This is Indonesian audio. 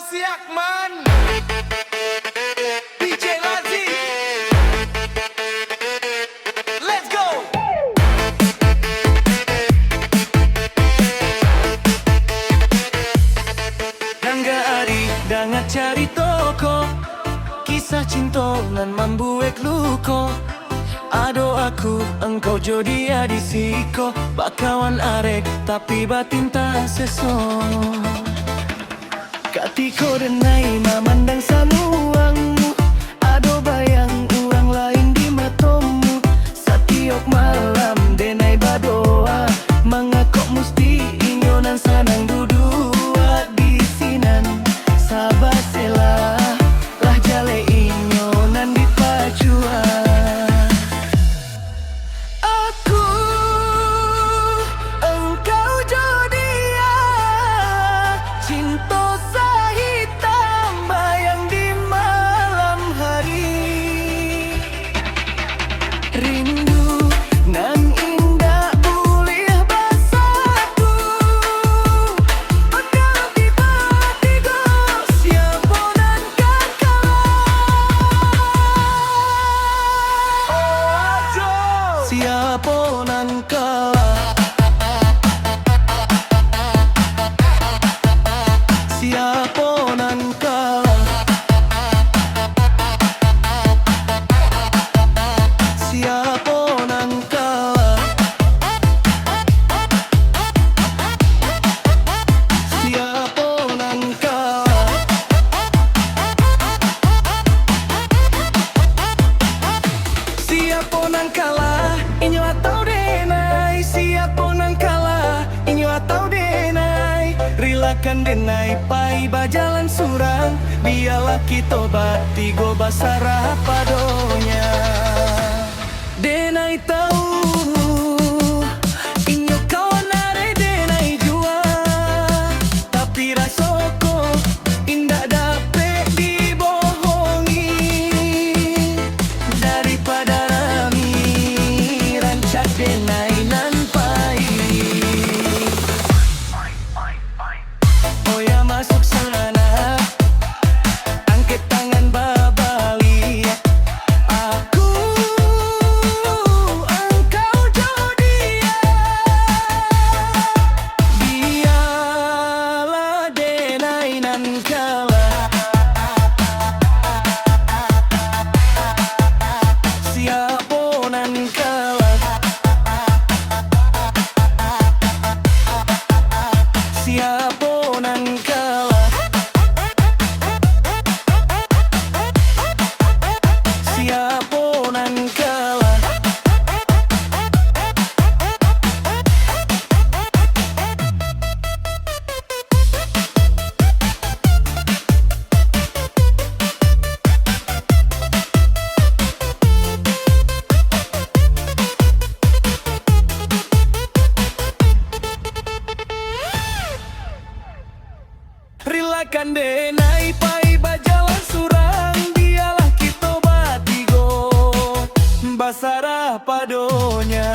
si Akman, DJ Lazi, let's go. Nangga ari dangat cari toko, kisah cinta nan membuat luko. Ado aku engkau jodi adisiko, bakawan arek tapi batin tak seso. Katiko denai memandang saluangmu, ado bayang orang lain di matamu. Setiap malam denai badoa, mengakok musti inyonan sanang dudua di sinan. Sabar selah lah jale inyonan di pacuan. Rindu nan indah boleh bersatu, engkau tiba-tiba siapa nan kalah. Siapa nan kalah. Siapa nan kalah. Siapa nan kalah. Siapa nan kalah. Siapa nan kalah, inyo atau denai. Siapa nan kalah, inyo atau denai. Rilakan denai pai bajalan surang, biarlah kita batigo basarah padonya. Denai tahu inyo kawan are denai jua, tapi rasoko indah dapet dibohongi. Daripada rami rancak denai nan pai. Oh ya masuk sana, angkat tangan babali. Aku engkau jodia, biarlah denai nan kalah. Siapa nan kalah. Siapa nan kalah. Siapa nan kalah. Rilakan denai pai bajalan surang, biarlah kita batigo basarah padonya.